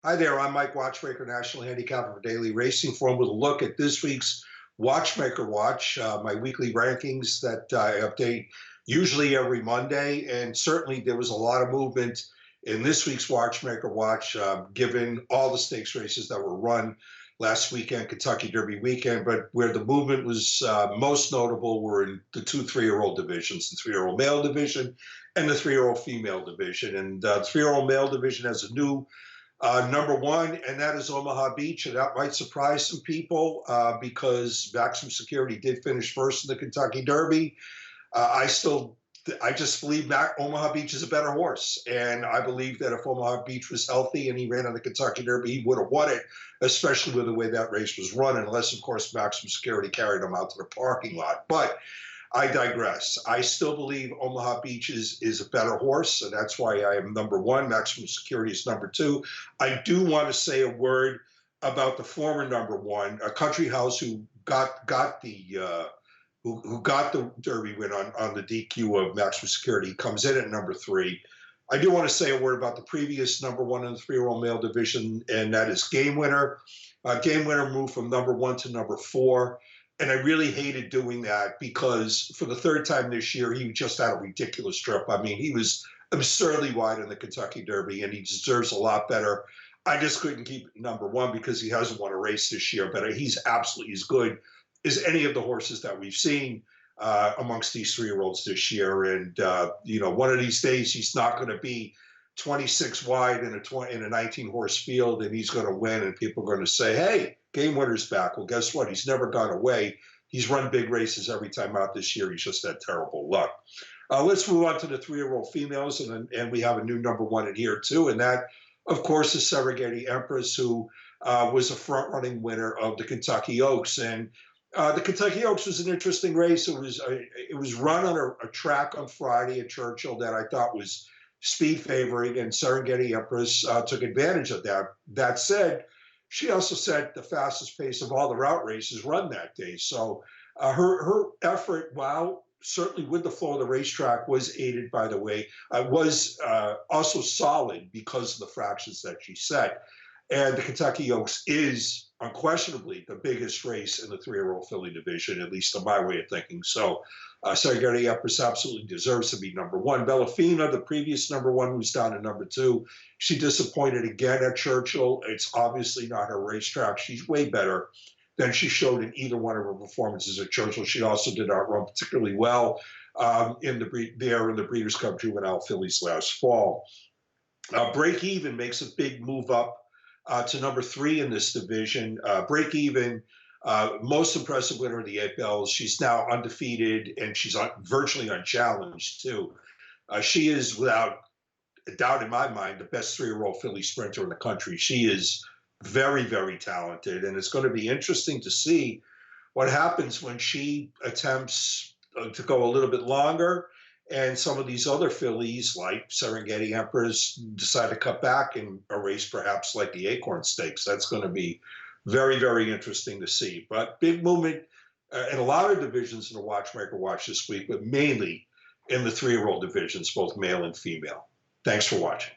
Hi there, I'm Mike Watchmaker, National Handicapper for Daily Racing Form with a look at this week's Watchmaker Watch, my weekly rankings that I update usually every Monday. And certainly there was a lot of movement in this week's Watchmaker Watch, given all the stakes races that were run last weekend, Kentucky Derby weekend. But where the movement was most notable were in the 2 3-year-old divisions, the 3-year-old male division and the 3-year-old female division. And the 3-year-old male division has a new number one, and that is Omaha Beach, and that might surprise some people because Maximum Security did finish first in the Kentucky Derby. I just believe Omaha Beach is a better horse, and I believe that if Omaha Beach was healthy and he ran on the Kentucky Derby, he would have won it, especially with the way that race was run, unless, of course, Maximum Security carried him out to the parking lot. But I digress. I still believe Omaha Beach is a better horse, and that's why I am number one. Maximum Security is number two. I do want to say a word about the former number one, a Country House, who got the Derby win on the DQ of Maximum Security, comes in at number three. I do want to say a word about the previous number one in the 3-year-old male division, and that is Game Winner. Game Winner moved from number one to number four. And I really hated doing that because for the third time this year, he just had a ridiculous trip. I mean, he was absurdly wide in the Kentucky Derby, and he deserves a lot better. I just couldn't keep it number one because he hasn't won a race this year, but he's absolutely as good as any of the horses that we've seen amongst these 3-year-olds this year. And, one of these days he's not going to be 26 wide in a 19-horse field, and he's going to win, and people are going to say, hey, Game Winner's back. Well, guess what? He's never gone away. He's run big races every time out this year. He's just had terrible luck. Let's move on to the 3-year-old females, and we have a new number one in here, too, and that, of course, is Serengeti Empress, who was a front-running winner of the Kentucky Oaks. And the Kentucky Oaks was an interesting race. It was run on a track on Friday at Churchill that I thought was speed favoring, and Serengeti Empress took advantage of that. That said, she also set the fastest pace of all the route races run that day. So her effort, while certainly with the flow of the racetrack, was aided, by the way, was also solid because of the fractions that she set. And the Kentucky Oaks is unquestionably the biggest race in the 3-year-old filly division, at least in my way of thinking. So Serengeti Empress absolutely deserves to be number one. Bellafina, the previous number one, was down to number two. She disappointed again at Churchill. It's obviously not her racetrack. She's way better than she showed in either one of her performances at Churchill. She also did not run particularly well in the Breeders' Cup Juvenile Fillies last fall. Break Even makes a big move up to number three in this division. Break Even, most impressive winner of the 8 Bells. She's now undefeated, and she's virtually unchallenged, too. She is, without a doubt in my mind, the best 3-year-old filly sprinter in the country. She is very, very talented, and it's going to be interesting to see what happens when she attempts to go a little bit longer, and some of these other fillies, like Serengeti Empress, decide to cut back in a race perhaps like the Acorn Stakes. That's going to be very, very interesting to see. But big movement in a lot of divisions in the Watchmaker Watch this week, but mainly in the 3-year-old divisions, both male and female. Thanks for watching.